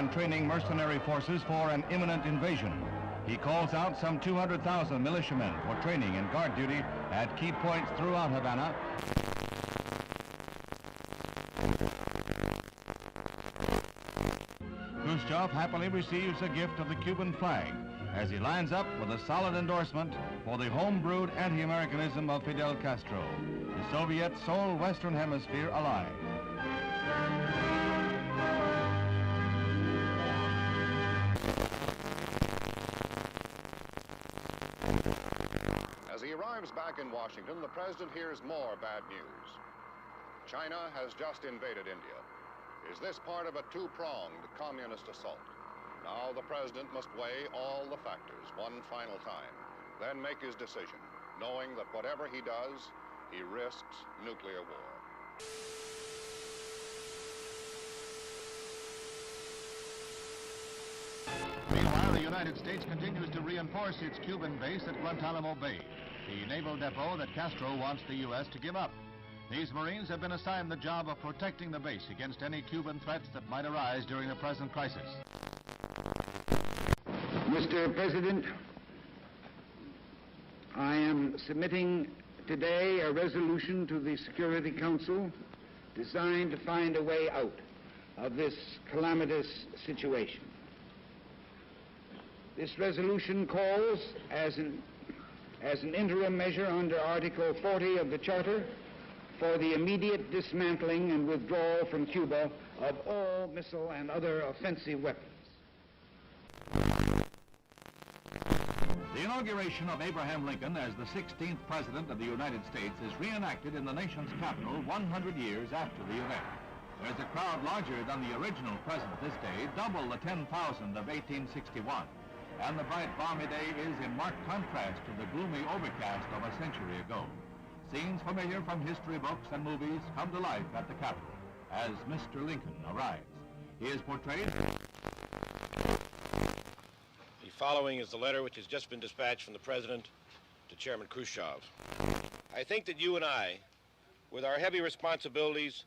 began training mercenary forces for an imminent invasion. He calls out some 200,000 militiamen for training and guard duty at key points throughout Havana. Khrushchev happily receives a gift of the Cuban flag as he lines up with a solid endorsement for the home-brewed anti-Americanism of Fidel Castro, the Soviet sole Western Hemisphere ally. As he arrives back in Washington, the president hears more bad news. China has just invaded India. Is this part of a two-pronged communist assault? Now the president must weigh all the factors one final time, then make his decision, knowing that whatever he does, he risks nuclear war. Meanwhile, the United States continues to reinforce its Cuban base at Guantanamo Bay, the naval depot that Castro wants the U.S. to give up. These Marines have been assigned the job of protecting the base against any Cuban threats that might arise during the present crisis. Mr. President, I am submitting today a resolution to the Security Council designed to find a way out of this calamitous situation. This resolution calls, as an interim measure under Article 40 of the Charter, for the immediate dismantling and withdrawal from Cuba of all missile and other offensive weapons. The inauguration of Abraham Lincoln as the 16th President of the United States is reenacted in the nation's capital 100 years after the event. There's a crowd larger than the original president this day, double the 10,000 of 1861. And the bright balmy day is in marked contrast to the gloomy overcast of a century ago. Scenes familiar from history books and movies come to life at the Capitol as Mr. Lincoln arrives. He is portrayed. The following is the letter which has just been dispatched from the President to Chairman Khrushchev. I think that you and I, with our heavy responsibilities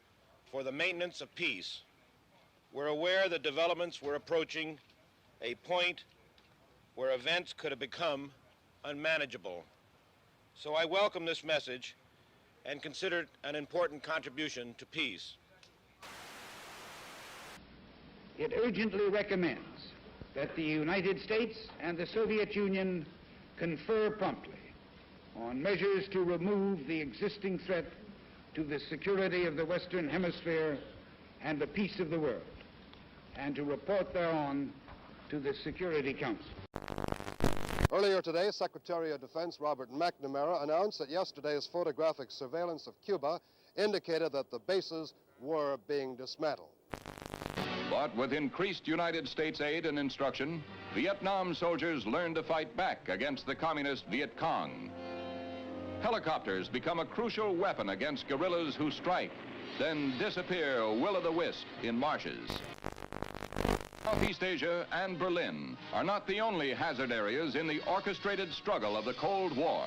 for the maintenance of peace, were aware that developments were approaching a point where events could have become unmanageable. So I welcome this message and consider it an important contribution to peace. It urgently recommends that the United States and the Soviet Union confer promptly on measures to remove the existing threat to the security of the Western Hemisphere and the peace of the world, and to report thereon to the Security Council. Earlier today, Secretary of Defense Robert McNamara announced that yesterday's photographic surveillance of Cuba indicated that the bases were being dismantled. But with increased United States aid and instruction, Vietnam soldiers learned to fight back against the communist Viet Cong. Helicopters become a crucial weapon against guerrillas who strike, then disappear will-o'-the-wisp in marshes. Southeast Asia and Berlin are not the only hazard areas in the orchestrated struggle of the Cold War.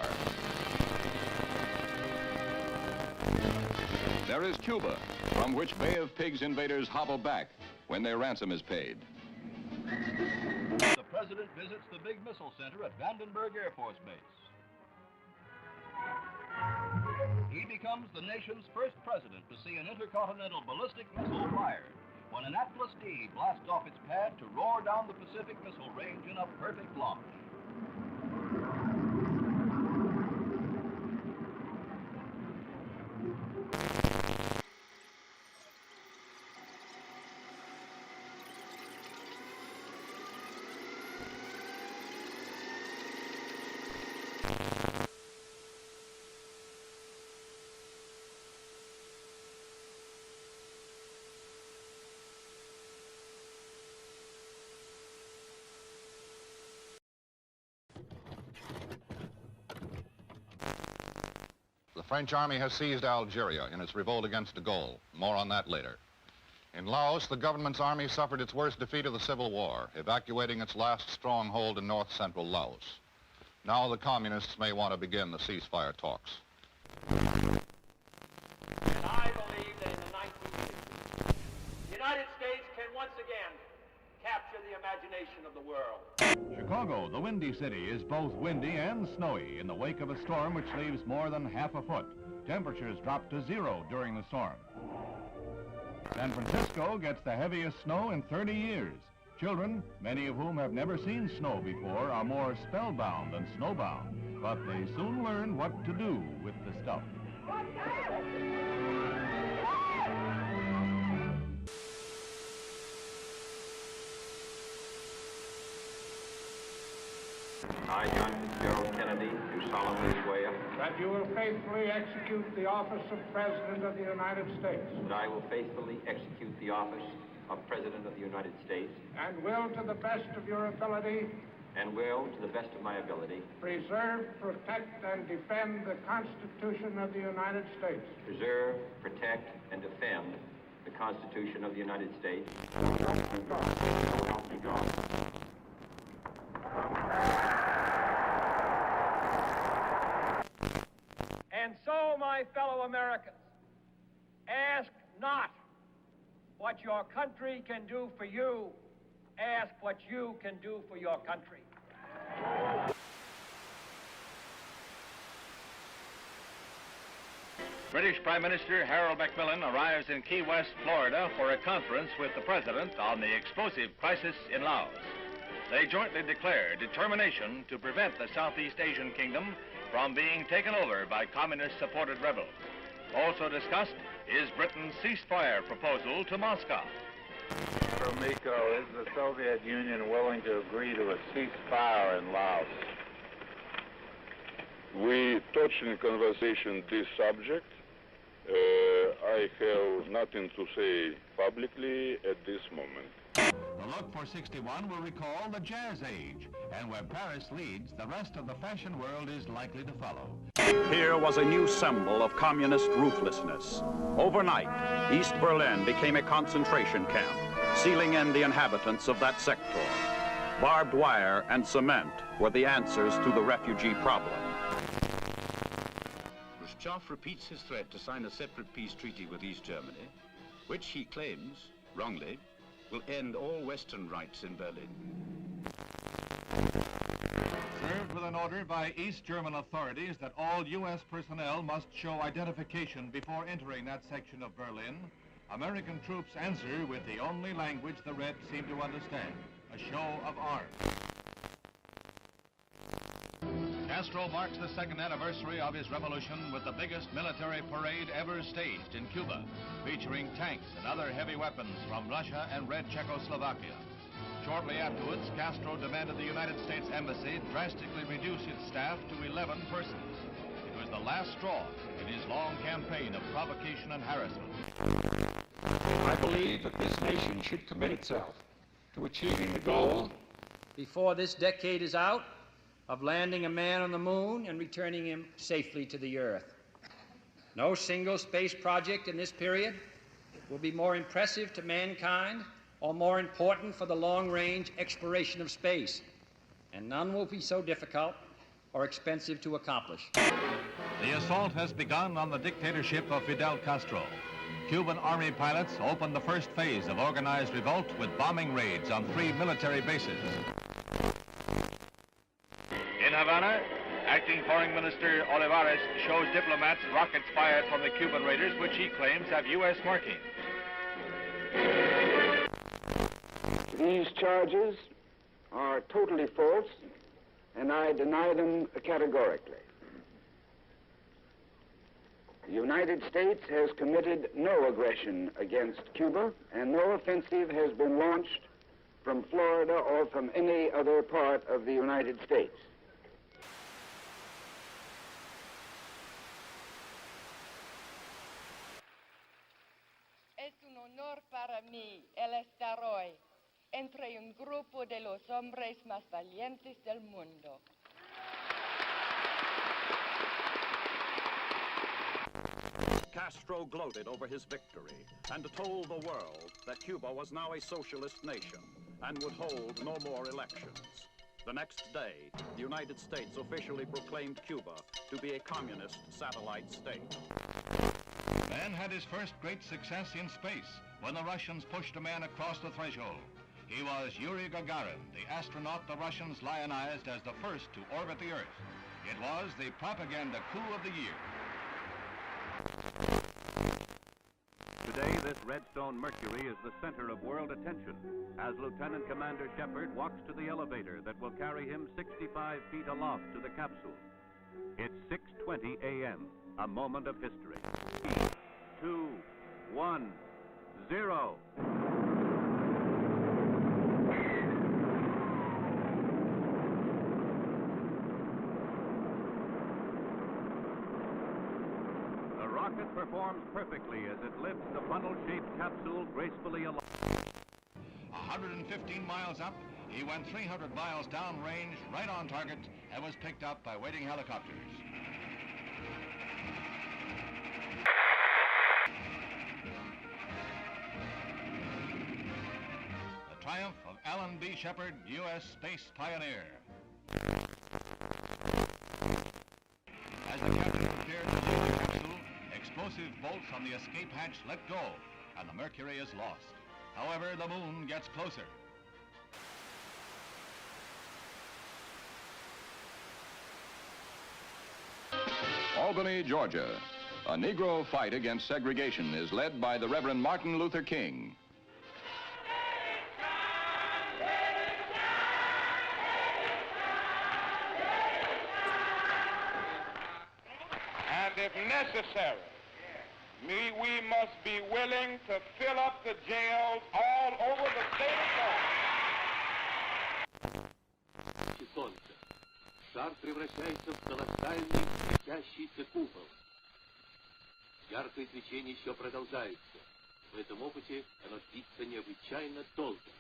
There is Cuba, from which Bay of Pigs invaders hobble back when their ransom is paid. The President visits the big missile center at Vandenberg Air Force Base. He becomes the nation's first president to see an intercontinental ballistic missile fired when an Atlas D blasts off its pad to roar down the Pacific Missile Range in a perfect launch. The French army has seized Algeria in its revolt against de Gaulle. More on that later. In Laos, the government's army suffered its worst defeat of the Civil War, evacuating its last stronghold in north-central Laos. Now the communists may want to begin the ceasefire talks. And I believe that in the 1950s, the United States can once again imagination of the world. Chicago, the Windy City, is both windy and snowy in the wake of a storm which leaves more than half a foot. Temperatures drop to 0 during the storm. San Francisco gets the heaviest snow in 30 years. Children, many of whom have never seen snow before, are more spellbound than snowbound, but they soon learn what to do with the stuff. I, John Fitzgerald Kennedy, do solemnly swear that you will faithfully execute the office of President of the United States. that I will faithfully execute the office of President of the United States And will, to the best of your ability, and will, to the best of my ability, preserve, protect, and defend the Constitution of the United States. preserve, protect, and defend the Constitution of the United States. So help me God. And so, my fellow Americans, ask not what your country can do for you, ask what you can do for your country. British Prime Minister Harold Macmillan arrives in Key West, Florida for a conference with the President on the explosive crisis in Laos. They jointly declare determination to prevent the Southeast Asian kingdom from being taken over by communist-supported rebels. Also discussed is Britain's ceasefire proposal to Moscow. Miko, is the Soviet Union willing to agree to a ceasefire in Laos? We touched in conversation this subject. I have nothing to say publicly at this moment. The look for 61 will recall the Jazz Age, and where Paris leads, the rest of the fashion world is likely to follow. Here was a new symbol of communist ruthlessness. Overnight, East Berlin became a concentration camp, sealing in the inhabitants of that sector. Barbed wire and cement were the answers to the refugee problem. Khrushchev repeats his threat to sign a separate peace treaty with East Germany, which he claims, wrongly, will end all Western rights in Berlin. Served with an order by East German authorities that all U.S. personnel must show identification before entering that section of Berlin, American troops answer with the only language the Reds seem to understand, a show of arms. Castro marks the second anniversary of his revolution with the biggest military parade ever staged in Cuba, featuring tanks and other heavy weapons from Russia and Red Czechoslovakia. Shortly afterwards, Castro demanded the United States Embassy drastically reduce its staff to 11 persons. It was the last straw in his long campaign of provocation and harassment. I believe that this nation should commit itself to achieving the goal before this decade is out of landing a man on the moon and returning him safely to the Earth. No single space project in this period will be more impressive to mankind or more important for the long-range exploration of space, and none will be so difficult or expensive to accomplish. The assault has begun on the dictatorship of Fidel Castro. Cuban Army pilots opened the first phase of organized revolt with bombing raids on 3 military bases. In Havana, Acting Foreign Minister Olivares shows diplomats rockets fired from the Cuban raiders, which he claims have U.S. marking. These charges are totally false, and I deny them categorically. The United States has committed no aggression against Cuba, and no offensive has been launched from Florida or from any other part of the United States. Es un honor para mí el estar hoy entre un grupo de los hombres más valientes del mundo. Castro gloated over his victory and told the world that Cuba was now a socialist nation and would hold no more elections. The next day, the United States officially proclaimed Cuba to be a communist satellite state. Man had his first great success in space when the Russians pushed a man across the threshold. He was Yuri Gagarin, the astronaut the Russians lionized as the first to orbit the Earth. It was the propaganda coup of the year. Today, this Redstone Mercury is the center of world attention as Lieutenant Commander Shepard walks to the elevator that will carry him 65 feet aloft to the capsule. It's 6:20 a.m., a moment of history. 3, 2, 1, 0. The rocket performs perfectly as it lifts the funnel-shaped capsule gracefully along. 115 miles up, he went 300 miles downrange, right on target, and was picked up by waiting helicopters. The triumph of Alan B. Shepard, U.S. space pioneer. As the captain prepared to leave the capsule, explosive bolts on the escape hatch let go, and the Mercury is lost. However, the moon gets closer. Albany, Georgia. A Negro fight against segregation is led by the Reverend Martin Luther King. And if necessary, we must be willing to fill up the jails all over the state of Georgia. Солнце. Шар превращается в колоссальный светящийся купол. Яркое свечение еще продолжается. В этом опыте оно длится необычайно долго.